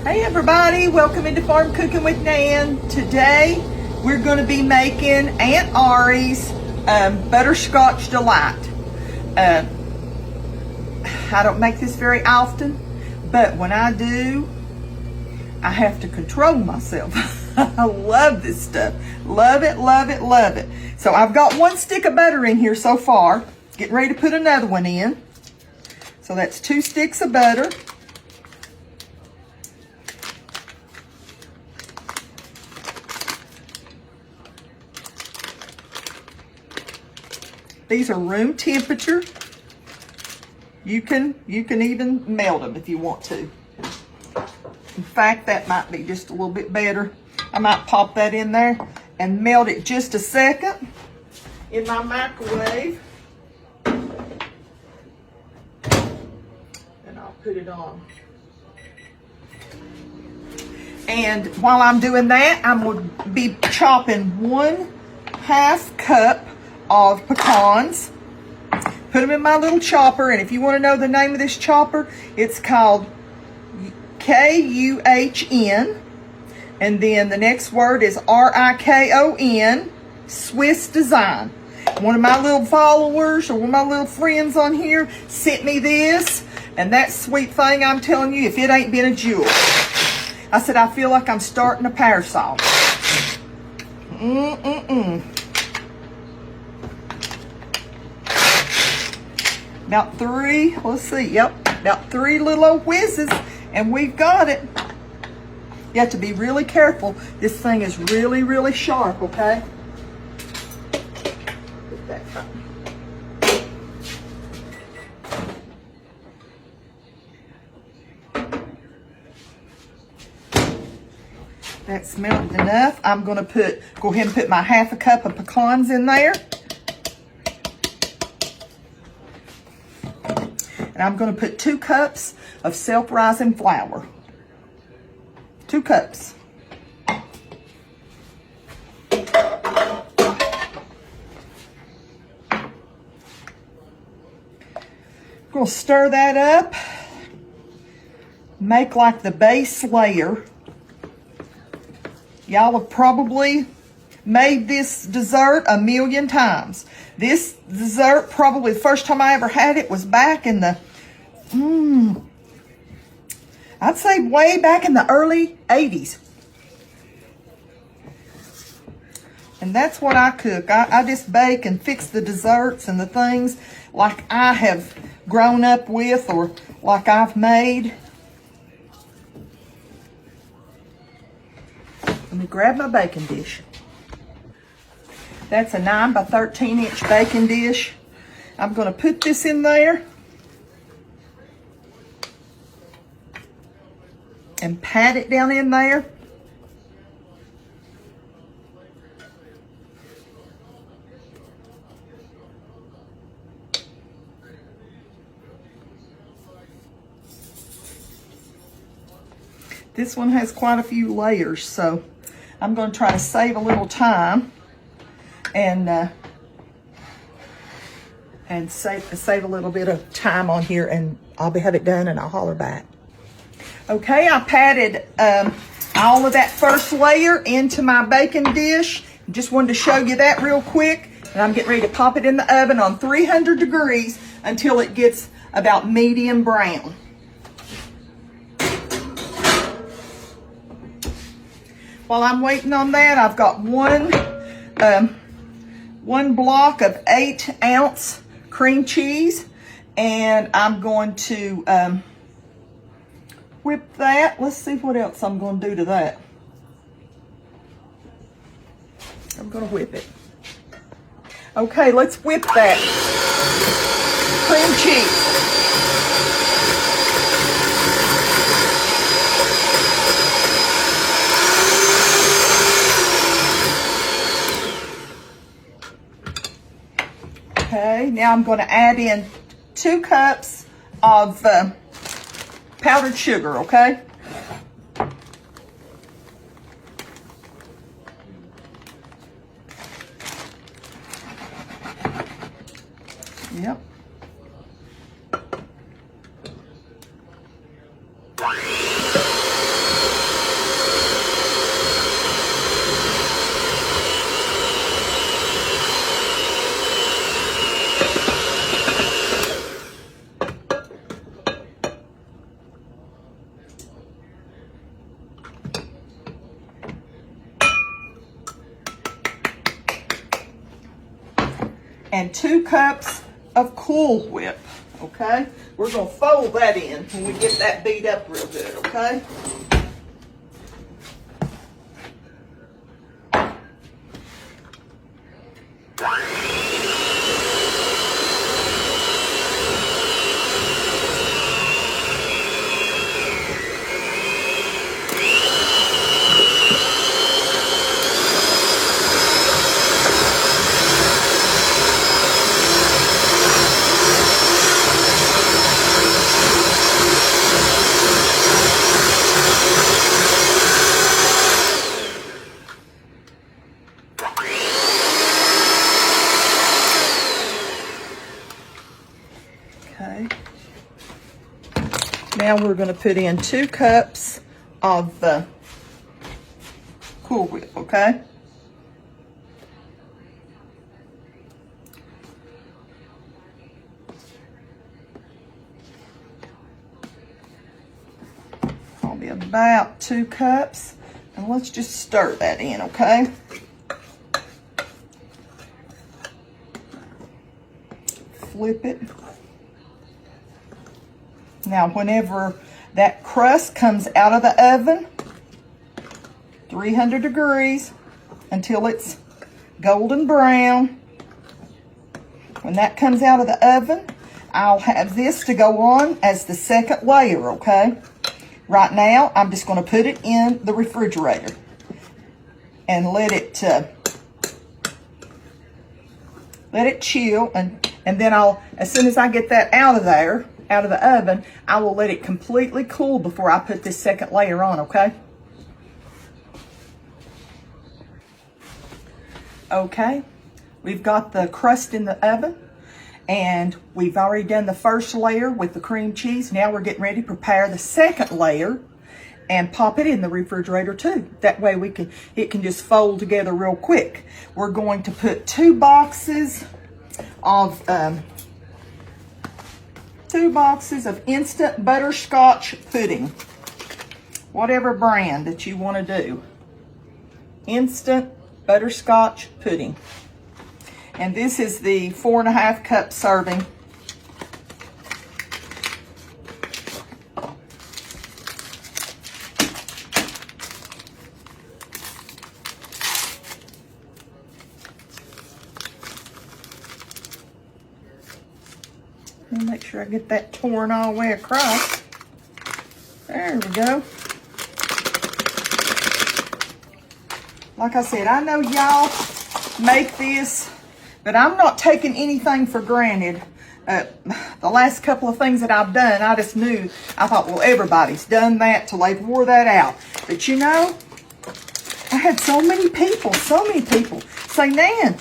Hey everybody, welcome into Farm Cooking with Nan. Today we're going to be making Aunt Ari's Butterscotch Delight. I don't make this very often, but when I do, I have to control myself. I love this stuff. Love it, love it, love it. So I've got one stick of butter in here so far. Getting ready to put another one in. So that's 2 sticks of butter. These are room temperature. You can even melt them if you want to. In fact, that might be just a little bit better. I might pop that in there and melt it just a second in my microwave. And I'll put it on. And while I'm doing that, I'm going to be chopping 1/2 cup of pecans. Put them in my little chopper, and if you want to know the name of this chopper, it's called KUHN, and then the next word is RIKON, Swiss Design. One of my little followers or one of my little friends on here sent me this, and that sweet thing, I'm telling you, if it ain't been a jewel. I said, I feel like I'm starting a parasol. About 3, let's see, yep, about 3 little old whizzes, and we've got it. You have to be really careful. This thing is really, really sharp, okay? Put that up. That's melted enough. I'm gonna go ahead and put my 1/2 cup of pecans in there. And I'm going to put 2 cups of self-rising flour. 2 cups. I'm going to stir that up. Make like the base layer. Y'all have probably made this dessert a million times. This dessert, probably the first time I ever had it was back in the, I'd say way back in the early 80s. And that's what I cook. I just bake and fix the desserts and the things like I have grown up with or like I've made. Let me grab my baking dish. That's a 9 by 13 inch baking dish. I'm going to put this in there and pat it down in there. This one has quite a few layers, so I'm going to try to save a little time and save a little bit of time on here, and I'll have it done and I'll holler back. Okay, I patted all of that first layer into my baking dish. Just wanted to show you that real quick, and I'm getting ready to pop it in the oven on 300 degrees until it gets about medium brown. While I'm waiting on that, I've got one block of 8-ounce cream cheese, and I'm going to whip that. Let's see what else I'm going to do to that. I'm going to whip it. Okay, let's whip that cream cheese. Okay, now I'm going to add in 2 cups of powdered sugar, okay? Yep. and 2 cups of Cool Whip, okay? We're gonna fold that in when we get that beat up real good, okay? Okay. Now we're going to put in 2 cups of the Cool Whip, okay? Probably about 2 cups. And let's just stir that in, okay? Flip it. Now, whenever that crust comes out of the oven, 300 degrees until it's golden brown. When that comes out of the oven, I'll have this to go on as the second layer, okay? Right now, I'm just going to put it in the refrigerator and let it chill, and then as soon as I get that out of there, out of the oven, I will let it completely cool before I put this second layer on, okay? Okay, we've got the crust in the oven, and we've already done the first layer with the cream cheese. Now we're getting ready to prepare the second layer and pop it in the refrigerator too. That way it can just fold together real quick. We're going to put 2 boxes of instant butterscotch pudding, whatever brand that you want to do. Instant butterscotch pudding. And this is the 4.5 cup serving. Make sure I get that torn all the way across. There we go. Like I said, I know y'all make this, but I'm not taking anything for granted. The last couple of things that I've done, I just knew, I thought, well, everybody's done that till they've wore that out. But you know, I had so many people say, Nan,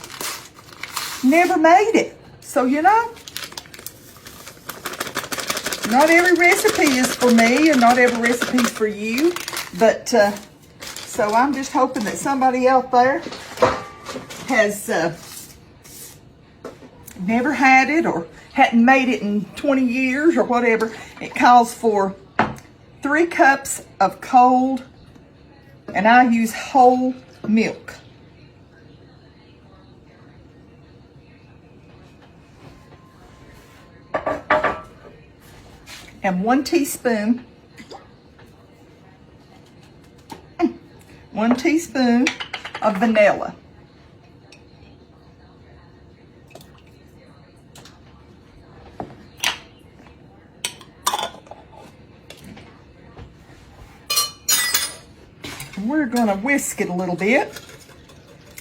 never made it. So, you know, not every recipe is for me, and not every recipe is for you, but so I'm just hoping that somebody out there has never had it or hadn't made it in 20 years or whatever. It calls for 3 cups of cold, and I use whole milk. And 1 teaspoon of vanilla. And we're going to whisk it a little bit,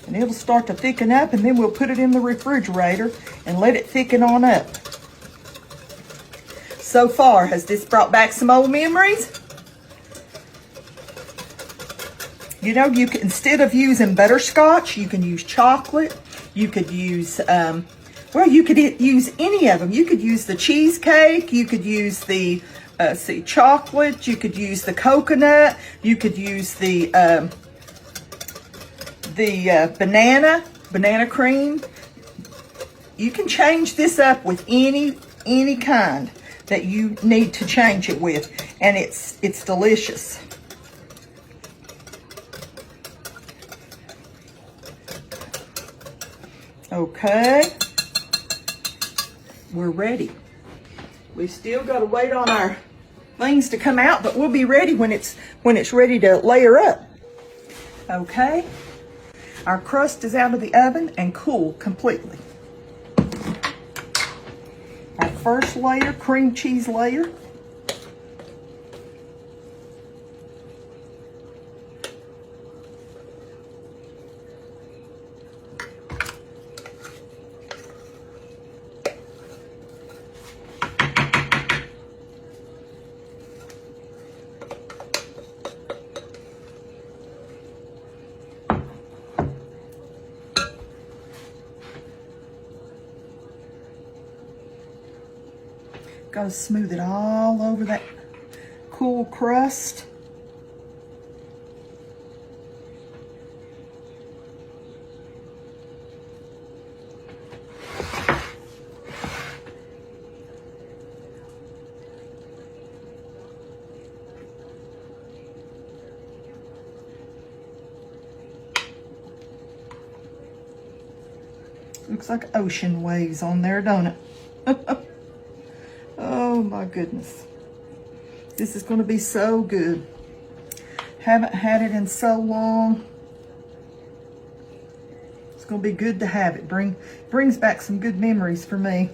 and it'll start to thicken up, and then we'll put it in the refrigerator and let it thicken on up. So far, has this brought back some old memories? You know, you can, instead of using butterscotch, you can use chocolate. You could use, well, you could use any of them. You could use the cheesecake. You could use the, chocolate. You could use the coconut. You could use the banana cream. You can change this up with any kind that you need to change it with, and it's delicious. Okay, we're ready. We still got to wait on our things to come out, but we'll be ready when it's ready to layer up. Okay, our crust is out of the oven and cool completely. Our first layer, cream cheese layer. Got to smooth it all over that cool crust. Looks like ocean waves on there, don't it? Oh my goodness. This is going to be so good. Haven't had it in so long. It's going to be good to have it. Brings back some good memories for me.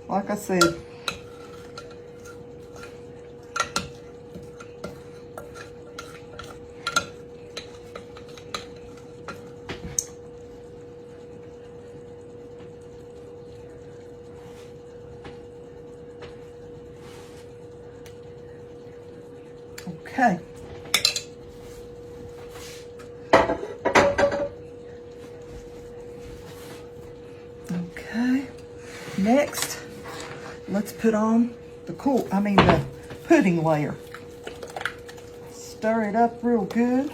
Like I said. Okay. Okay. Next, let's put on the pudding layer. Stir it up real good.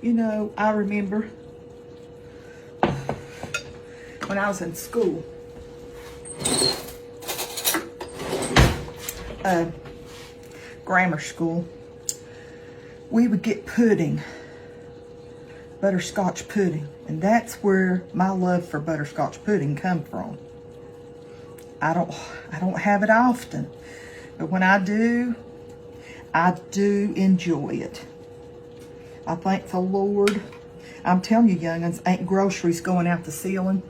You know, I remember when I was in school, grammar school, we would get pudding, butterscotch pudding, and that's where my love for butterscotch pudding come from. I don't have it often, but when I do enjoy it. I thank the Lord. I'm telling you, young'uns, ain't groceries going out the ceiling.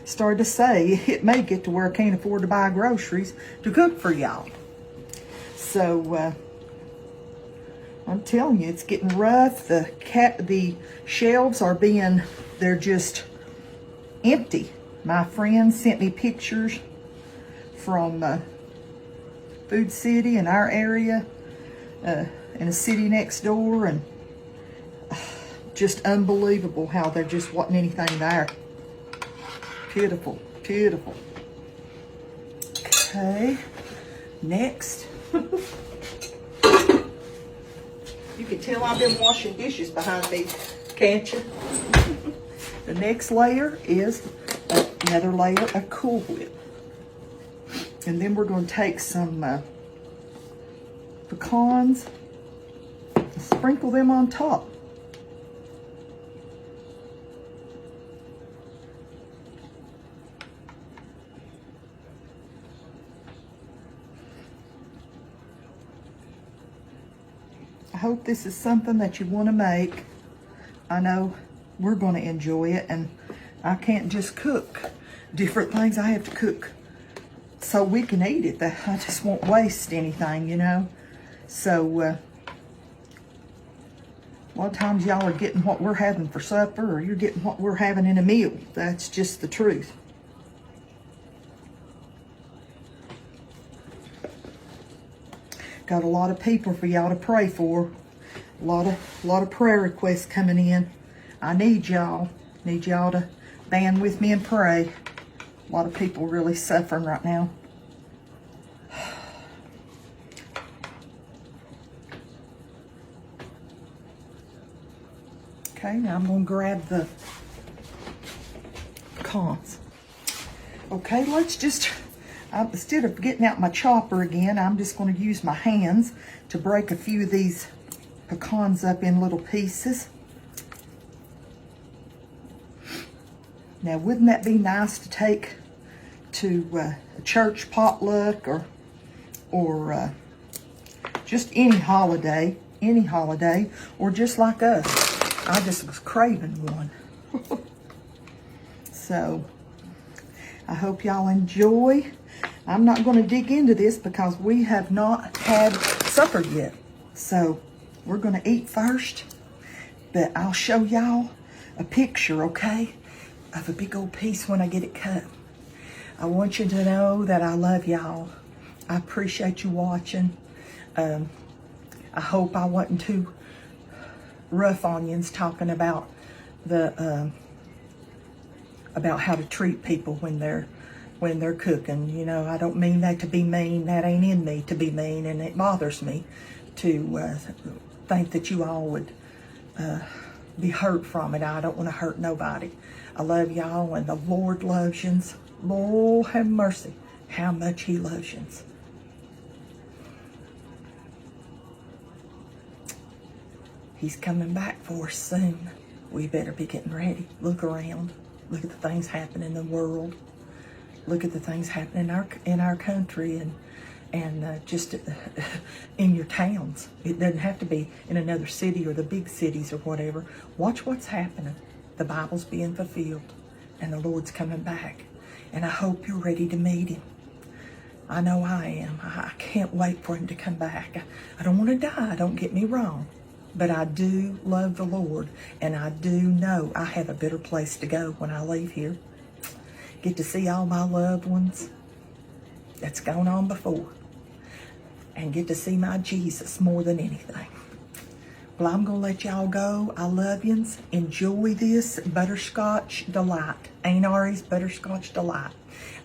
Started to say, it may get to where I can't afford to buy groceries to cook for y'all. So, I'm telling you, it's getting rough. The shelves are they're just empty. My friend sent me pictures from Food City in our area, in a city next door, and just unbelievable how there just wasn't anything there. Pitiful, pitiful. Okay, next. You can tell I've been washing dishes behind me, can't you? The next layer is another layer of Cool Whip. And then we're going to take some pecans and sprinkle them on top. I hope this is something that you want to make. I know we're going to enjoy it, and I can't just cook different things. I have to cook so we can eat it. I just won't waste anything, you know. So a lot of times y'all are getting what we're having for supper, or you're getting what we're having in a meal. That's just the truth. Got a lot of people for y'all to pray for. A lot of prayer requests coming in. I need y'all. Need y'all to band with me and pray. A lot of people really suffering right now. Okay, now I'm going to grab the pecans. Okay, let's just, instead of getting out my chopper again, I'm just going to use my hands to break a few of these pecans up in little pieces. Now, wouldn't that be nice to take to a church potluck or just any holiday, or just like us? I just was craving one. So, I hope y'all enjoy. I'm not going to dig into this because we have not had supper yet. So, we're going to eat first, but I'll show y'all a picture, okay, of a big old piece when I get it cut. I want you to know that I love y'all. I appreciate you watching. I hope I wasn't too rough onions talking about about how to treat people when they're cooking. You know, I don't mean that to be mean. That ain't in me to be mean, and it bothers me to think that you all would be hurt from it. I don't want to hurt nobody. I love y'all, and the Lord loves yous. Lord have mercy, how much He loves yous. He's coming back for us soon. We better be getting ready. Look around. Look at the things happening in the world. Look at the things happening in our country and just in your towns. It doesn't have to be in another city or the big cities or whatever. Watch what's happening. The Bible's being fulfilled, and the Lord's coming back. And I hope you're ready to meet Him. I know I am. I can't wait for Him to come back. I don't want to die, don't get me wrong. But I do love the Lord, and I do know I have a better place to go when I leave here. Get to see all my loved ones that's gone on before, and get to see my Jesus more than anything. Well, I'm going to let y'all go. I love yous. Enjoy this butterscotch delight. Aunt Ira'S Butterscotch delight.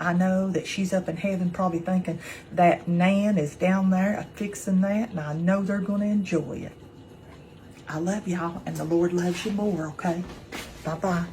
I know that she's up in heaven probably thinking that Nan is down there fixing that, and I know they're going to enjoy it. I love y'all, and the Lord loves you more, okay? Bye-bye.